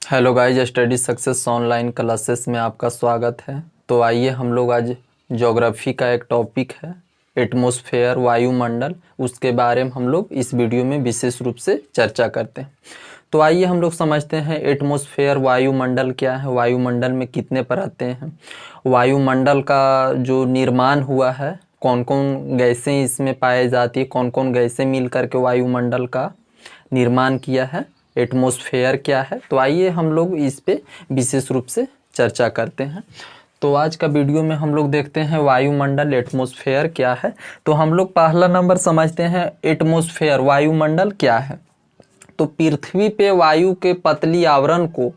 Hello guys, study success online classes में आपका स्वागत है। तो आइए हम लोग आज ज्योग्राफी का एक टॉपिक है एटमॉस्फेयर, वायुमंडल, उसके बारे में हम लोग इस वीडियो में विशेष रूप से चर्चा करते हैं। तो आइए हम लोग समझते हैं एटमॉस्फेयर, वायुमंडल क्या है, वायुमंडल में कितने परतें हैं, वायुमंडल का जो निर्माण हुआ है, कौन कौन गैसें इसमें पाई जाती है, कौन कौन गैसें मिल करके वायुमंडल का निर्माण किया है, एटमॉस्फेयर क्या है। तो आइए हम लोग इस पे विशेष रूप से चर्चा करते हैं। तो आज का वीडियो में हम लोग देखते हैं वायुमंडल, एटमॉस्फेयर क्या है। तो हम लोग पहला नंबर समझते हैं एटमॉस्फेयर, वायुमंडल क्या है। तो पृथ्वी पे वायु के पतली आवरण को,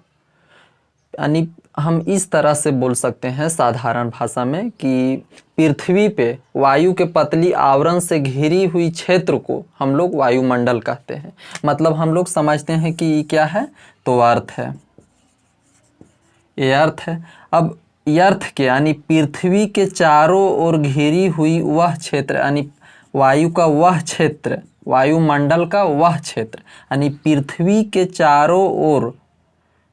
यानी हम इस तरह से बोल सकते हैं साधारण भाषा में कि पृथ्वी पे वायु के पतली आवरण से घिरी हुई क्षेत्र को हम लोग वायुमंडल कहते हैं। मतलब हम लोग समझते हैं कि ये क्या है, तो अर्थ है, ये अर्थ है। अब अर्थ के यानी पृथ्वी के चारों ओर घिरी हुई वह क्षेत्र, यानी वायु का वह क्षेत्र, वायुमंडल का वह क्षेत्र, यानी पृथ्वी के चारों ओर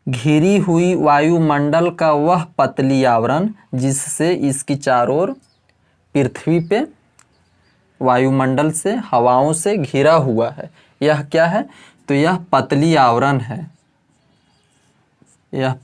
घिरी हुई वायुमंडल का वह पतली आवरण जिससे इसकी चारों ओर पृथ्वी पे वायुमंडल से, हवाओं से घिरा हुआ है, यह क्या है, तो यह पतली आवरण है। यह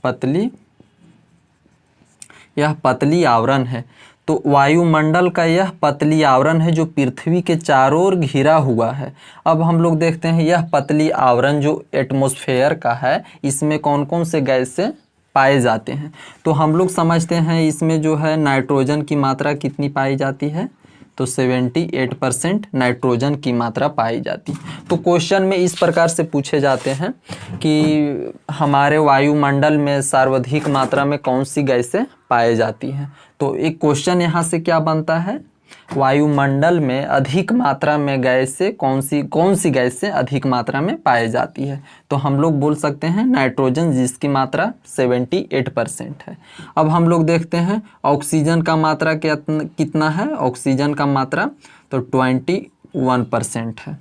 पतली आवरण है। तो वायुमंडल का यह पतली आवरण है जो पृथ्वी के चारों ओर घिरा हुआ है। अब हम लोग देखते हैं यह पतली आवरण जो एटमॉस्फेयर का है, इसमें कौन कौन से गैसें पाए जाते हैं। तो हम लोग समझते हैं इसमें जो है नाइट्रोजन की मात्रा कितनी पाई जाती है, तो 78% नाइट्रोजन की मात्रा पाई जाती है। तो क्वेश्चन में इस प्रकार से पूछे जाते हैं कि हमारे वायुमंडल में सर्वाधिक मात्रा में कौन सी गैसें पाई जाती हैं। तो एक क्वेश्चन यहाँ से क्या बनता है, वायुमंडल में अधिक मात्रा में गैसें कौन सी गैसें अधिक मात्रा में पाई जाती है। तो हम लोग बोल सकते हैं नाइट्रोजन, जिसकी मात्रा 78% है। अब हम लोग देखते हैं ऑक्सीजन का मात्रा कितना है। ऑक्सीजन का मात्रा तो 21% है,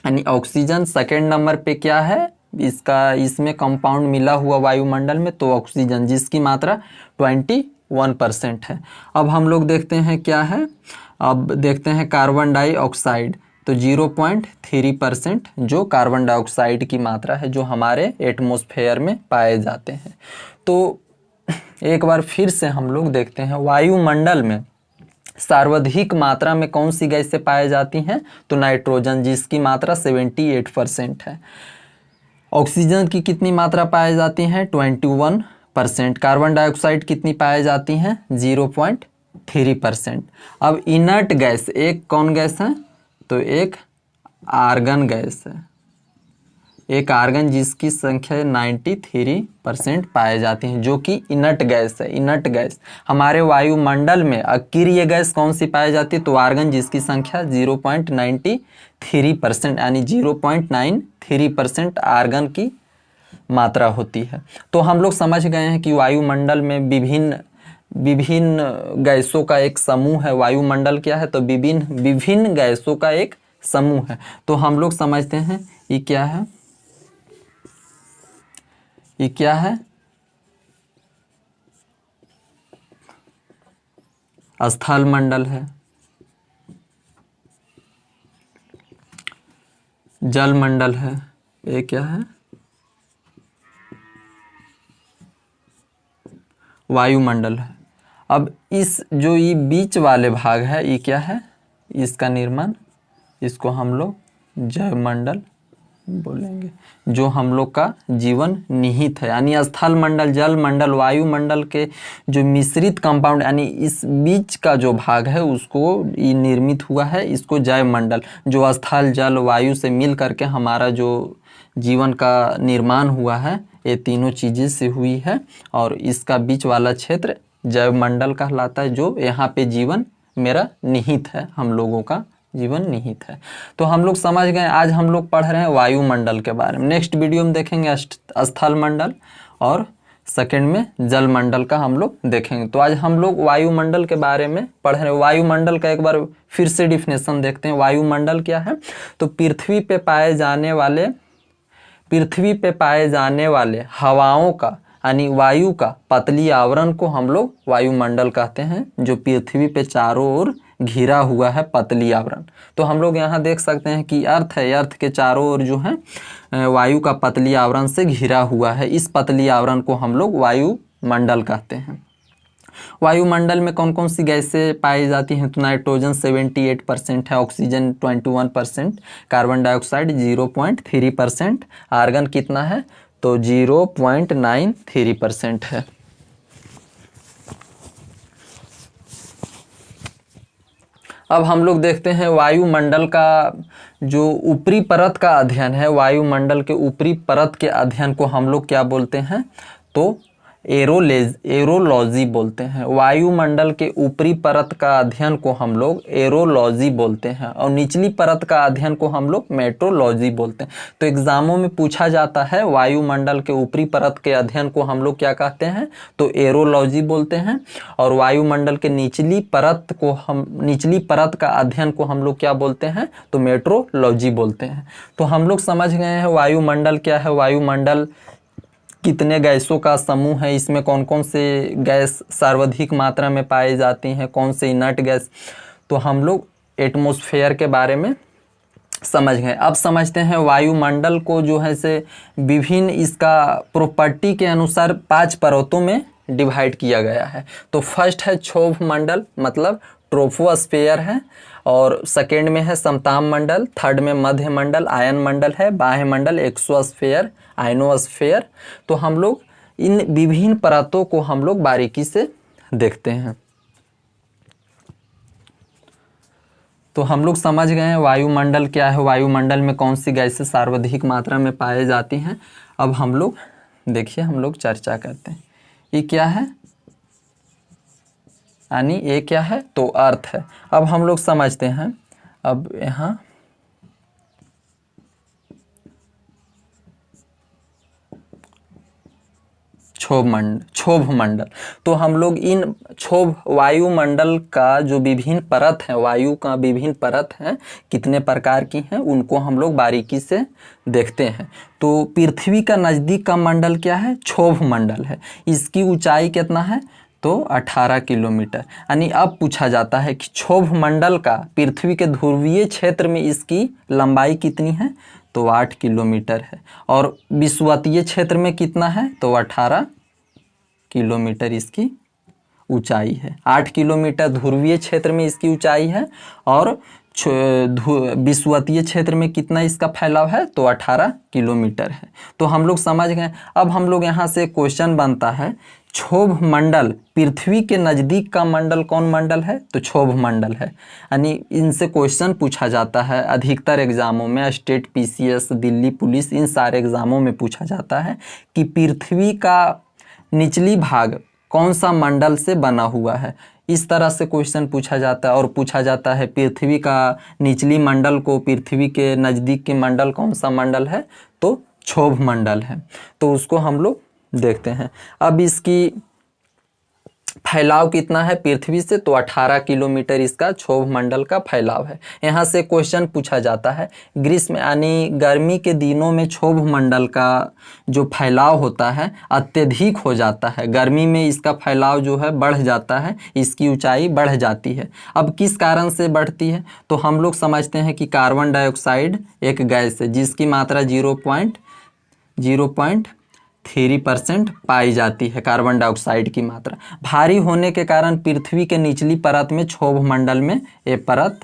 यानी ऑक्सीजन सेकेंड नंबर पे क्या है, इसमें कंपाउंड मिला हुआ वायुमंडल में, तो ऑक्सीजन जिसकी मात्रा 21% है। अब हम लोग देखते हैं क्या है, अब देखते हैं कार्बन डाइऑक्साइड, तो 0.3% जो कार्बन डाइऑक्साइड की मात्रा है जो हमारे एटमॉस्फेयर में पाए जाते हैं। तो एक बार फिर से हम लोग देखते हैं वायुमंडल में सर्वाधिक मात्रा में कौन सी गैसें पाई जाती हैं, तो नाइट्रोजन जिसकी मात्रा 78% है। ऑक्सीजन की कितनी मात्रा पाई जाती है, 21%। कार्बन डाइऑक्साइड कितनी पाई जाती हैं, 0.3%। अब इनर्ट गैस एक कौन गैस है, तो एक आर्गन गैस है, एक आर्गन जिसकी संख्या 93% पाए जाती हैं, जो कि इनर्ट गैस है। इनर्ट गैस हमारे वायुमंडल में अक्रिय गैस कौन सी पाई जाती है, तो आर्गन जिसकी संख्या 0.93%, यानी 0.93% आर्गन की मात्रा होती है। तो हम लोग समझ गए हैं कि वायुमंडल में विभिन्न गैसों का एक समूह है। वायुमंडल क्या है, तो विभिन्न गैसों का एक समूह है। तो हम लोग समझते हैं ये क्या है, ये क्या है, स्थल मंडल है, जल मंडल है, ये क्या है, वायुमंडल है। अब इस जो ये बीच वाले भाग है, ये क्या है, इसका निर्माण, इसको हम लोग जयमंडल बोलेंगे, जो हम लोग का जीवन निहित है। यानी स्थल मंडल, जल मंडल, वायुमंडल के जो मिश्रित कंपाउंड, यानी इस बीच का जो भाग है उसको ये निर्मित हुआ है, इसको जयमंडल, जो स्थल जल वायु से मिल करके हमारा जो जीवन का निर्माण हुआ है, ये तीनों चीज़ें से हुई है। और इसका बीच वाला क्षेत्र जयमंडल कहलाता है, जो यहाँ पे जीवन मेरा निहित है, हम लोगों का जीवन निहित है। तो हम लोग समझ गए। आज हम लोग पढ़ रहे हैं वायुमंडल के बारे में। नेक्स्ट वीडियो में देखेंगे स्थल मंडल, और सेकंड में जल मंडल का हम लोग देखेंगे। तो आज हम लोग वायुमंडल के बारे में पढ़ रहे हैं। वायुमंडल का एक बार फिर से डिफिनेशन देखते हैं। वायुमंडल क्या है, तो पृथ्वी पे पाए जाने वाले पृथ्वी पे पाए जाने वाले हवाओं का यानी वायु का पतली आवरण को हम लोग वायुमंडल कहते हैं, जो पृथ्वी पे चारों ओर घिरा हुआ है पतली आवरण। तो हम लोग यहाँ देख सकते हैं कि अर्थ है, अर्थ के चारों ओर जो है वायु का पतली आवरण से घिरा हुआ है। इस पतली आवरण को हम लोग वायुमंडल कहते हैं। वायुमंडल में कौन कौन सी गैसें पाई जाती हैं? तो नाइट्रोजन 78% है, ऑक्सीजन 21%, कार्बन डाइऑक्साइड 0.3%, आर्गन कितना है? तो 0.93% है। अब हम लोग देखते हैं वायुमंडल का जो ऊपरी परत का अध्ययन है, वायुमंडल के ऊपरी परत के अध्ययन को हम लोग क्या बोलते हैं? तो एरोलॉजी बोलते हैं। वायुमंडल के ऊपरी परत का अध्ययन को हम लोग एरोलॉजी बोलते हैं और निचली परत का अध्ययन को हम लोग मेट्रोलॉजी बोलते हैं। तो एग्जामों में पूछा जाता है वायुमंडल के ऊपरी परत के अध्ययन को हम लोग क्या कहते हैं? तो एरोलॉजी बोलते हैं। और वायुमंडल के निचली परत का अध्ययन को हम लोग क्या बोलते हैं? तो मेट्रोलॉजी बोलते हैं। तो हम लोग समझ गए हैं वायुमंडल क्या है, वायुमंडल कितने गैसों का समूह है, इसमें कौन कौन से गैस सर्वाधिक मात्रा में पाई जाती हैं, कौन से इनर्ट गैस। तो हम लोग एटमॉस्फेयर के बारे में समझ गए। अब समझते हैं वायुमंडल को जो है से विभिन्न इसका प्रॉपर्टी के अनुसार 5 परतों में डिवाइड किया गया है। तो फर्स्ट है क्षोभ मंडल, मतलब ट्रोपोस्फेयर है, और सेकेंड में है समताप मंडल, थर्ड में मध्य मंडल, आयन मंडल है, बाह्य मंडल एक्सोस्फेयर, आयनोस्फेयर। तो हम लोग इन विभिन्न परतों को हम लोग बारीकी से देखते हैं। तो हम लोग समझ गए हैं वायुमंडल क्या है, वायुमंडल में कौन सी गैसें सर्वाधिक मात्रा में पाई जाती हैं। अब हम लोग देखिए, हम लोग चर्चा करते हैं। ये क्या है, यानी ये क्या है? तो अर्थ है। अब हम लोग समझते हैं। अब यहाँ क्षोभ मंडल। तो हम लोग इन क्षोभ वायुमंडल का जो विभिन्न परत है, वायु का विभिन्न परत है, कितने प्रकार की हैं, उनको हम लोग बारीकी से देखते हैं। तो पृथ्वी का नज़दीक का मंडल क्या है? क्षोभ मंडल है। इसकी ऊंचाई कितना है? तो 18 किलोमीटर। यानी अब पूछा जाता है कि क्षोभ मंडल का पृथ्वी के ध्रुवीय क्षेत्र में इसकी लंबाई कितनी है? तो 8 किलोमीटर है। और विषुवतीय क्षेत्र में कितना है? तो 18 किलोमीटर इसकी ऊंचाई है। 8 किलोमीटर ध्रुवीय क्षेत्र में इसकी ऊंचाई है, और विषुवतीय क्षेत्र में कितना इसका फैलाव है? तो 18 किलोमीटर है। तो हम लोग समझ गए। अब हम लोग यहाँ से क्वेश्चन बनता है, क्षोभ मंडल पृथ्वी के नज़दीक का मंडल कौन मंडल है? तो क्षोभ मंडल है। यानी इनसे क्वेश्चन पूछा जाता है अधिकतर एग्जामों में, स्टेट पीसीएस, दिल्ली पुलिस, इन सारे एग्जामों में पूछा जाता है कि पृथ्वी का निचली भाग कौन सा मंडल से बना हुआ है। इस तरह से क्वेश्चन पूछा जाता है। और पूछा जाता है पृथ्वी का निचली मंडल को, पृथ्वी के नज़दीक के मंडल कौन सा मंडल है? तो क्षोभ मंडल है। तो उसको हम लोग देखते हैं। अब इसकी फैलाव कितना है पृथ्वी से? तो 18 किलोमीटर इसका क्षोभ मंडल का फैलाव है। यहाँ से क्वेश्चन पूछा जाता है, ग्रीष्म यानी गर्मी के दिनों में क्षोभ मंडल का जो फैलाव होता है अत्यधिक हो जाता है। गर्मी में इसका फैलाव जो है बढ़ जाता है, इसकी ऊंचाई बढ़ जाती है। अब किस कारण से बढ़ती है? तो हम लोग समझते हैं कि कार्बन डाइऑक्साइड एक गैस है जिसकी मात्रा 0.3% पाई जाती है। कार्बन डाइऑक्साइड की मात्रा भारी होने के कारण पृथ्वी के निचली परत में, क्षोभ मंडल में ये परत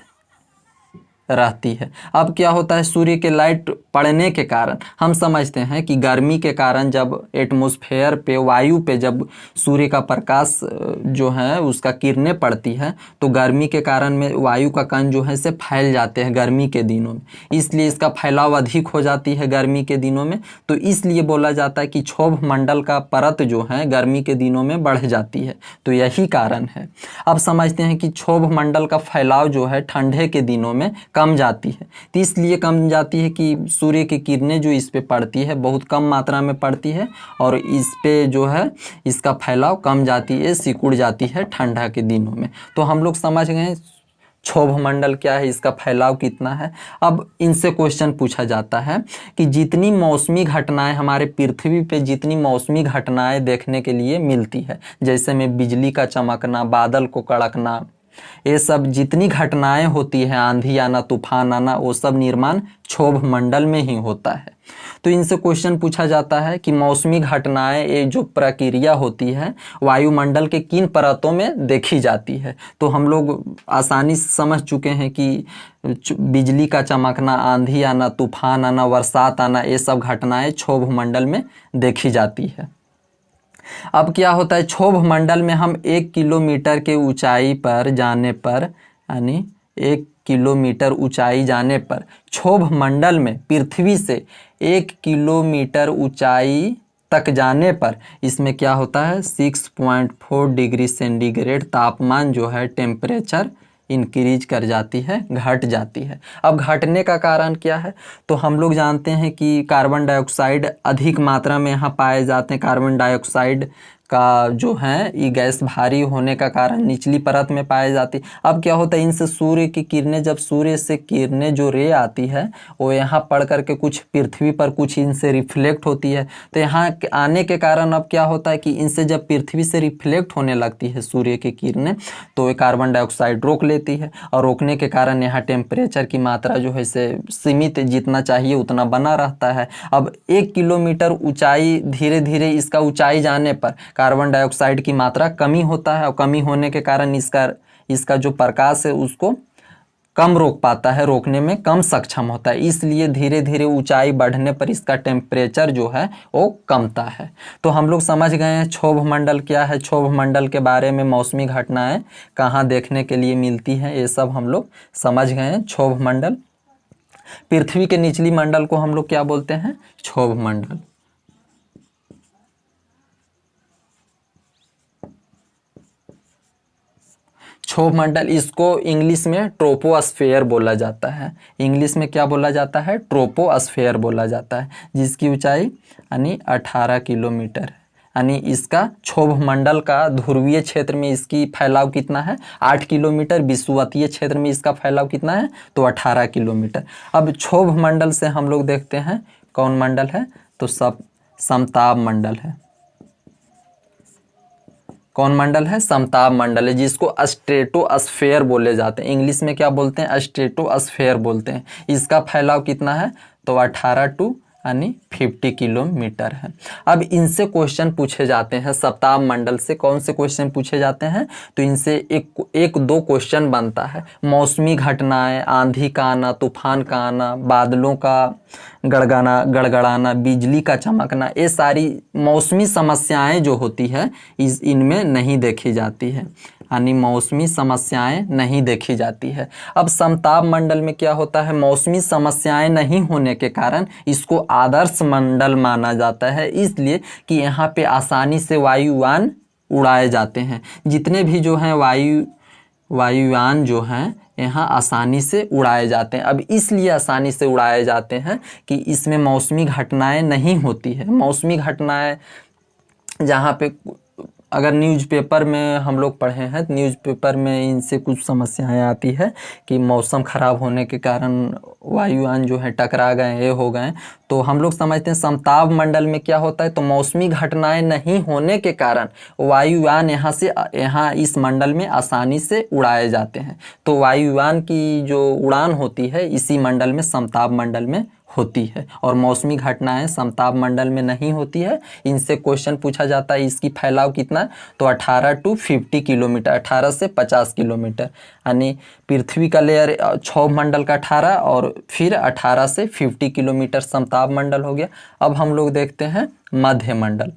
रहती है। अब क्या होता है, सूर्य के लाइट पड़ने के कारण हम समझते हैं कि गर्मी के कारण जब एटमॉस्फेयर पे, वायु पे जब सूर्य का प्रकाश जो है उसका किरणें पड़ती है तो गर्मी के कारण में वायु का कण जो है से फैल जाते हैं गर्मी के दिनों में, इसलिए इसका फैलाव अधिक हो जाती है गर्मी के दिनों में। तो इसलिए बोला जाता है कि क्षोभ मंडल का परत जो है गर्मी के दिनों में बढ़ जाती है। तो यही कारण है। अब समझते हैं कि क्षोभ मंडल का फैलाव जो है ठंडे के दिनों में कम जाती है। तो इसलिए कम जाती है कि सूर्य की किरणें जो इस पे पड़ती है बहुत कम मात्रा में पड़ती है और इस पे जो है इसका फैलाव कम जाती है, सिकुड़ जाती है ठंडा के दिनों में। तो हम लोग समझ गए क्षोभ मंडल क्या है, इसका फैलाव कितना है। अब इनसे क्वेश्चन पूछा जाता है कि जितनी मौसमी घटनाएं हमारे पृथ्वी पे, जितनी मौसमी घटनाएं देखने के लिए मिलती है, जैसे में बिजली का चमकना, बादल को कड़कना, ये सब जितनी घटनाएं होती हैं, आंधी आना, तूफान आना, वो सब निर्माण क्षोभ मंडल में ही होता है। तो इनसे क्वेश्चन पूछा जाता है कि मौसमी घटनाएं, ये जो प्रक्रिया होती है वायुमंडल के किन परतों में देखी जाती है। तो हम लोग आसानी से समझ चुके हैं कि बिजली का चमकना, आंधी आना, तूफान आना, बरसात आना, ये सब घटनाएं क्षोभ मंडल में देखी जाती है। अब क्या होता है, क्षोभ मंडल में हम 1 किलोमीटर के ऊंचाई पर जाने पर, यानी 1 किलोमीटर ऊंचाई जाने पर क्षोभ मंडल में पृथ्वी से 1 किलोमीटर ऊंचाई तक जाने पर इसमें क्या होता है, 6.4 डिग्री सेंटीग्रेड तापमान जो है, टेम्परेचर इंक्रीज कर जाती है, घट जाती है। अब घटने का कारण क्या है, तो हम लोग जानते हैं कि कार्बन डाइऑक्साइड अधिक मात्रा में यहाँ पाए जाते हैं। कार्बन डाइऑक्साइड का जो है ये गैस भारी होने का कारण निचली परत में पाई जाती। अब क्या होता है, इनसे सूर्य की किरणें, जब सूर्य से किरणें जो रे आती है वो यहाँ पड़ करके कुछ पृथ्वी पर, कुछ इनसे रिफ्लेक्ट होती है। तो यहाँ आने के कारण अब क्या होता है कि इनसे जब पृथ्वी से रिफ्लेक्ट होने लगती है सूर्य की किरणें, तो ये कार्बन डाइऑक्साइड रोक लेती है, और रोकने के कारण यहाँ टेम्परेचर की मात्रा जो है से सीमित, जितना चाहिए उतना बना रहता है। अब 1 किलोमीटर ऊंचाई, धीरे धीरे इसका ऊंचाई जाने पर कार्बन डाइऑक्साइड की मात्रा कमी होता है, और कमी होने के कारण इसका जो प्रकाश है उसको कम रोक पाता है, रोकने में कम सक्षम होता है। इसलिए धीरे धीरे ऊंचाई बढ़ने पर इसका टेम्परेचर जो है वो कमता है। तो हम लोग समझ गए हैं क्षोभ मंडल क्या है, क्षोभ मंडल के बारे में, मौसमी घटनाएं कहाँ देखने के लिए मिलती हैं, ये सब हम लोग समझ गए हैं। क्षोभ मंडल, पृथ्वी के निचली मंडल को हम लोग क्या बोलते हैं, क्षोभ मंडल। क्षोभ मंडल, इसको इंग्लिश में ट्रोपोस्फेयर बोला जाता है। इंग्लिश में क्या बोला जाता है, ट्रोपोस्फेयर बोला जाता है, जिसकी ऊंचाई यानी 18 किलोमीटर है। यानी इसका क्षोभ मंडल का ध्रुवीय क्षेत्र में इसकी फैलाव कितना है, 8 किलोमीटर, विषुवतीय क्षेत्र में इसका फैलाव कितना है, तो 18 किलोमीटर। अब क्षोभ मंडल से हम लोग देखते हैं कौन मंडल है, तो समताप मंडल है। कौन मंडल है, समताप मंडल है, जिसको स्ट्रेटोस्फेयर बोले जाते हैं। इंग्लिश में क्या बोलते हैं, स्ट्रेटोस्फेयर बोलते हैं। इसका फैलाव कितना है, तो 18 टू यानी 50 किलोमीटर है। अब इनसे क्वेश्चन पूछे जाते हैं, सप्ताह मंडल से कौन से क्वेश्चन पूछे जाते हैं, तो इनसे एक दो क्वेश्चन बनता है। मौसमी घटनाएं, आंधी का आना, तूफान का आना, बादलों का गड़गड़ाना, बिजली का चमकना, ये सारी मौसमी समस्याएं जो होती है इनमें नहीं देखी जाती है, यानी मौसमी समस्याएं नहीं देखी जाती है। अब समताप मंडल में क्या होता है, मौसमी समस्याएं नहीं होने के कारण इसको आदर्श मंडल माना जाता है, इसलिए कि यहाँ पे आसानी से वायुयान उड़ाए जाते हैं। जितने भी जो हैं वायुयान जो हैं यहाँ आसानी से उड़ाए जाते हैं। अब इसलिए आसानी से उड़ाए जाते हैं कि इसमें मौसमी घटनाएं नहीं होती है। मौसमी घटनाएं जहाँ पे, अगर न्यूज़पेपर में हम लोग पढ़े हैं, न्यूज़पेपर में इनसे कुछ समस्याएं आती है कि मौसम ख़राब होने के कारण वायुयान जो है टकरा गए, ये हो गए, तो हम लोग समझते हैं समताप मंडल में क्या होता है, तो मौसमी घटनाएं नहीं होने के कारण वायुयान यहाँ इस मंडल में आसानी से उड़ाए जाते हैं। तो वायुयान की जो उड़ान होती है इसी मंडल में, समताप मंडल में होती है, और मौसमी घटनाएं समताप मंडल में नहीं होती है। इनसे क्वेश्चन पूछा जाता है इसकी फैलाव कितना है, तो 18 टू 50 किलोमीटर, 18 से 50 किलोमीटर, यानी पृथ्वी का लेयर क्षोभ मंडल का 18 और फिर 18 से 50 किलोमीटर समताप मंडल हो गया। अब हम लोग देखते हैं मध्य मंडल।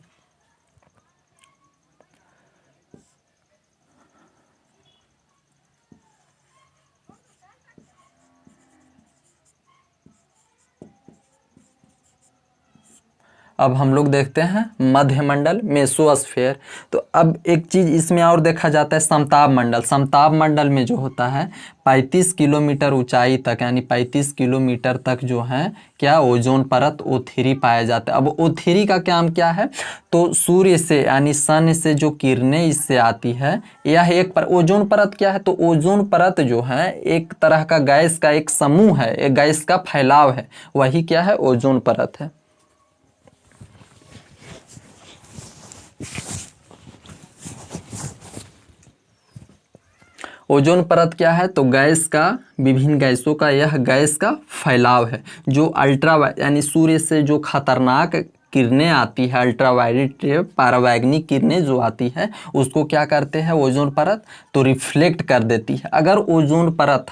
अब हम लोग देखते हैं मध्यमंडल मेसोस्फेयर। तो अब एक चीज़ इसमें और देखा जाता है समताप मंडल। समताप मंडल में जो होता है 35 किलोमीटर ऊंचाई तक, यानी 35 किलोमीटर तक जो है क्या ओजोन परत O3 पाया जाता है। अब O3 का काम क्या है, तो सूर्य से यानी सन से जो किरणें इससे आती है, यह एक पर ओजोन परत क्या है, तो ओजोन परत जो है एक तरह का गैस का एक समूह है, एक गैस का फैलाव है, वही क्या है ओजोन परत है। ओजोन परत क्या है, तो गैस का, विभिन्न गैसों का यह गैस का फैलाव है जो अल्ट्रा यानी सूर्य से जो खतरनाक किरणें आती है, अल्ट्रावायलेट रे, परावैंगनिक किरणें जो आती है उसको क्या करते हैं ओजोन परत, तो रिफ्लेक्ट कर देती है। अगर ओजोन परत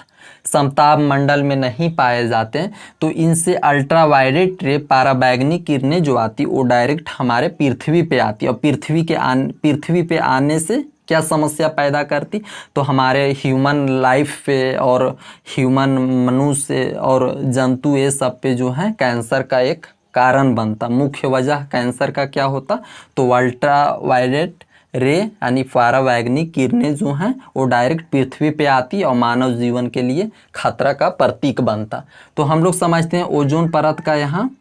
समताप मंडल में नहीं पाए जाते तो इनसे अल्ट्रावायलेट रे, परावैंगनिक किरणें जो आती वो डायरेक्ट हमारे पृथ्वी पे आती और पृथ्वी पे आने से क्या समस्या पैदा करती, तो हमारे ह्यूमन लाइफ पे और ह्यूमन मनुष्य और जंतु ये सब पे जो है कैंसर का एक कारण बनता। मुख्य वजह कैंसर का क्या होता, तो अल्ट्रावायलेट रे यानी परावैंगनिक किरणें जो हैं वो डायरेक्ट पृथ्वी पे आती और मानव जीवन के लिए खतरा का प्रतीक बनता। तो हम लोग समझते हैं ओजोन परत का यहाँ,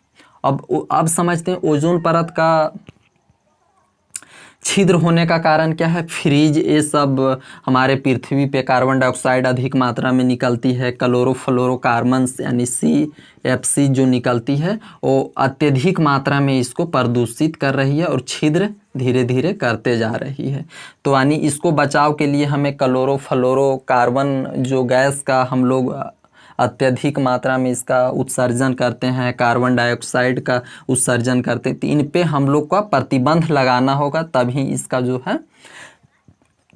अब समझते हैं ओजोन परत का छिद्र होने का कारण क्या है, फ्रीज ये सब हमारे पृथ्वी पे कार्बन डाइऑक्साइड अधिक मात्रा में निकलती है, क्लोरोफ्लोरोकार्बन्स यानी CFC जो निकलती है वो अत्यधिक मात्रा में इसको प्रदूषित कर रही है और छिद्र धीरे धीरे करते जा रही है। तो यानी इसको बचाव के लिए हमें क्लोरोफ्लोरोकार्बन जो गैस का हम लोग अत्यधिक मात्रा में इसका उत्सर्जन करते हैं, कार्बन डाइऑक्साइड का उत्सर्जन करते हैं, तो इन पे हम लोग का प्रतिबंध लगाना होगा, तभी इसका जो है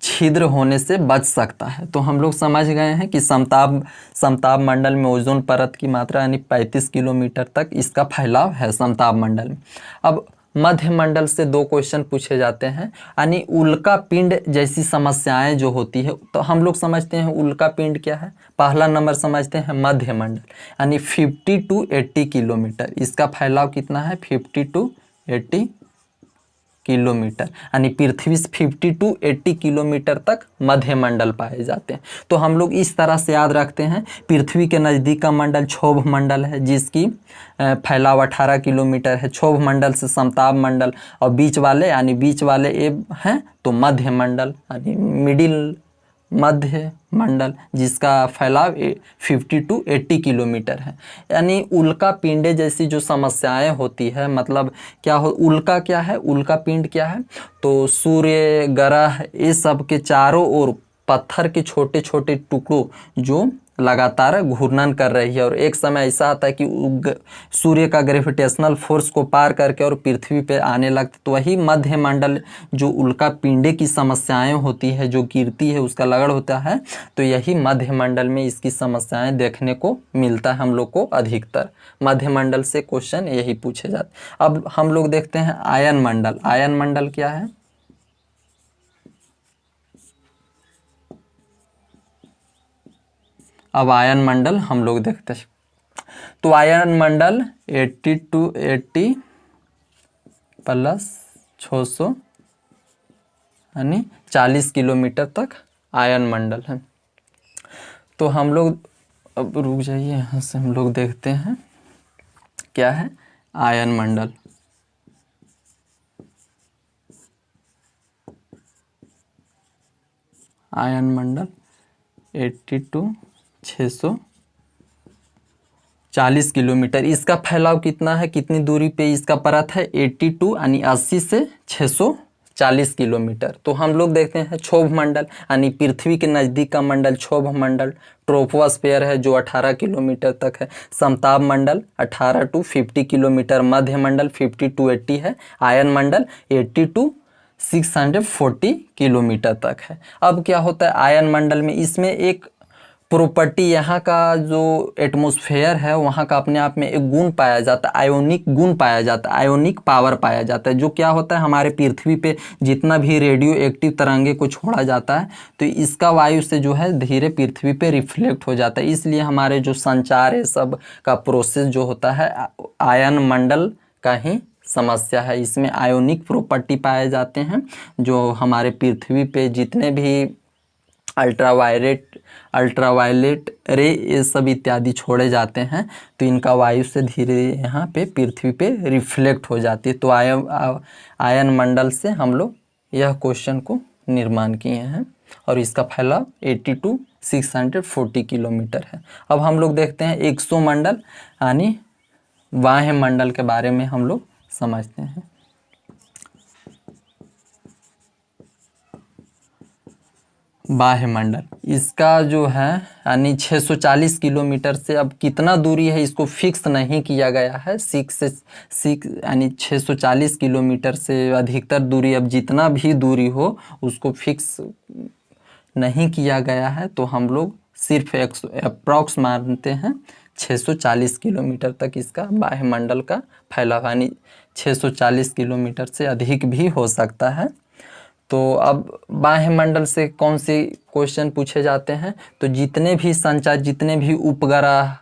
छिद्र होने से बच सकता है। तो हम लोग समझ गए हैं कि समताप मंडल में ओजोन परत की मात्रा यानी 35 किलोमीटर तक इसका फैलाव है समताप मंडल में। अब मध्य मंडल से 2 क्वेश्चन पूछे जाते हैं, यानी उल्का पिंड जैसी समस्याएं जो होती है, तो हम लोग समझते हैं उल्का पिंड क्या है। पहला नंबर समझते हैं मध्य मंडल, यानी 50 to 80 किलोमीटर, इसका फैलाव कितना है 50 to 80 किलोमीटर, यानी पृथ्वी से 50 to 80 किलोमीटर तक मध्य मंडल पाए जाते हैं। तो हम लोग इस तरह से याद रखते हैं, पृथ्वी के नज़दीक का मंडल क्षोभ मंडल है जिसकी फैलाव 18 किलोमीटर है, क्षोभ मंडल से समताप मंडल, और बीच वाले ये हैं तो मध्य मंडल यानी मिडिल मध्य मंडल जिसका फैलाव 50 to 80 किलोमीटर है। यानी उल्का पिंडे जैसी जो समस्याएं होती है, मतलब क्या हो, उल्का क्या है, उल्का पिंड क्या है, तो सूर्य ग्रह ये सब के चारों ओर पत्थर के छोटे छोटे टुकड़ों जो लगातार घूर्णन कर रही है, और एक समय ऐसा आता है कि सूर्य का ग्रेविटेशनल फोर्स को पार करके और पृथ्वी पे आने लगते, तो वही मध्य मंडल जो उल्का पिंडे की समस्याएं होती है, जो गिरती है उसका लगड़ होता है, तो यही मध्य मंडल में इसकी समस्याएं देखने को मिलता है हम लोग को अधिकतर। मध्य मंडल से क्वेश्चन यही पूछे जाते। अब हम लोग देखते हैं आयन मंडल। आयन मंडल क्या है, अब आयन मंडल हम लोग देखते हैं। तो आयन मंडल 80 to 80 प्लस 600 यानी 40 किलोमीटर तक आयन मंडल है। तो हम लोग अब रुक जाइए, यहाँ से हम लोग देखते हैं क्या है ion Mandal. Ion Mandal 80 to 640 kilometre, इसका फैलाव कितना है, कितनी दूरी पे इसका परत है 82 यानी 80 से 640 किलोमीटर। तो हम लोग देखते हैं क्षोभ मंडल, यानी पृथ्वी के नज़दीक का मंडल क्षोभ मंडल, ट्रोपोस्फीयर है जो 18 किलोमीटर तक है। समताप मंडल 18 to 50 kilometre, Madhya Mandal 50 to 80 है, आयन मंडल 80 to 640 किलोमीटर तक है। अब क्या होता है आयन मंडल में, इसमें एक प्रॉपर्टी, यहाँ का जो एटमॉस्फेयर है वहाँ का अपने आप में एक गुण पाया जाता है, आयोनिक गुण पाया जाता है, आयोनिक पावर पाया जाता है, जो क्या होता है हमारे पृथ्वी पे जितना भी रेडियो एक्टिव तरंगे को छोड़ा जाता है तो इसका वायु से जो है धीरे पृथ्वी पे रिफ्लेक्ट हो जाता है। इसलिए हमारे जो संचार है सब का प्रोसेस जो होता है आयन मंडल का ही समस्या है। इसमें आयोनिक प्रॉपर्टी पाए जाते हैं, जो हमारे पृथ्वी पे जितने भी अल्ट्रावायलेट रे ये सब इत्यादि छोड़े जाते हैं, तो इनका वायु से धीरे यहाँ पे पृथ्वी पे रिफ्लेक्ट हो जाती है। तो आयन मंडल से हम लोग यह क्वेश्चन को निर्माण किए हैं और इसका फैलाव 80 to 640 किलोमीटर है। अब हम लोग देखते हैं एक्सोमंडल यानी बाह्य मंडल के बारे में हम लोग समझते हैं। बाह्य मंडल इसका जो है यानी 640 किलोमीटर से, अब कितना दूरी है इसको फिक्स नहीं किया गया है। 6 यानी 640 किलोमीटर से अधिकतर दूरी, अब जितना भी दूरी हो उसको फिक्स नहीं किया गया है, तो हम लोग सिर्फ अप्रॉक्स मानते हैं 640 किलोमीटर तक इसका बाह्य मंडल का फैलाव, यानी 640 किलोमीटर से अधिक भी हो सकता है। तो अब बाह्य मंडल से कौन से क्वेश्चन पूछे जाते हैं, तो जितने भी संचार, जितने भी उपग्रह,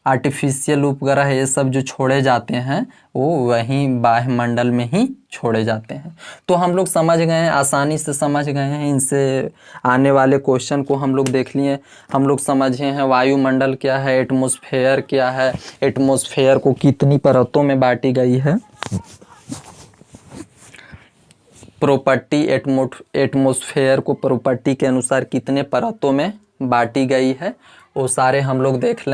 आर्टिफिशियल उपग्रह ये सब जो छोड़े जाते हैं वो वहीं बाह्य मंडल में ही छोड़े जाते हैं। तो हम लोग समझ गए हैं, आसानी से समझ गए हैं। इनसे आने वाले क्वेश्चन को हम लोग देख लिए, हम लोग समझे हैं वायुमंडल क्या है, एटमॉस्फेयर क्या है, एटमॉस्फेयर को कितनी परतों में बांटी गई है, प्रॉपर्टी एटमॉस्फेयर को प्रॉपर्टी के अनुसार कितने परतों में बांटी गई है, वो सारे हम लोग देख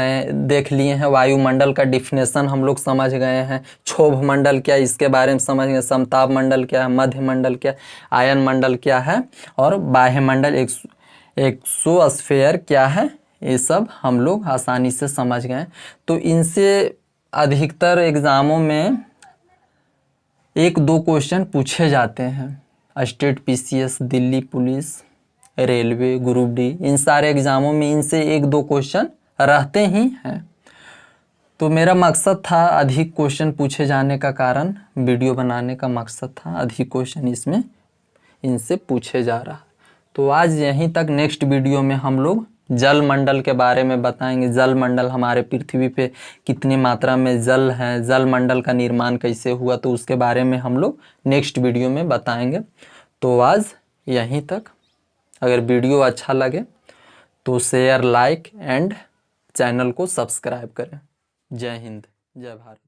लिए हैं। वायुमंडल का डिफिनेशन हम लोग समझ गए हैं। क्षोभ मंडल क्या है इसके बारे में समझ गए, समताप मंडल क्या है, मध्य मंडल क्या है, आयन मंडल क्या है, और बाह्य मंडल एक्सोस्फेयर क्या है, ये सब हम लोग आसानी से समझ गए। तो इनसे अधिकतर एग्ज़ामों में 1-2 क्वेश्चन पूछे जाते हैं। State PCS, Delhi police, railway, group D, इन सारे एग्ज़ामों में इनसे 1-2 क्वेश्चन रहते ही हैं। तो मेरा मकसद था, अधिक क्वेश्चन पूछे जाने का कारण वीडियो बनाने का मकसद था, अधिक क्वेश्चन इसमें इनसे पूछे जा रहा। तो आज यहीं तक। नेक्स्ट वीडियो में हम लोग जल मंडल के बारे में बताएंगे। जल मंडल, हमारे पृथ्वी पे कितनी मात्रा में जल है, जल मंडल का निर्माण कैसे हुआ, तो उसके बारे में हम लोग नेक्स्ट वीडियो में बताएंगे। तो आज यहीं तक। अगर वीडियो अच्छा लगे तो शेयर, लाइक एंड चैनल को सब्सक्राइब करें। जय हिंद, जय भारत।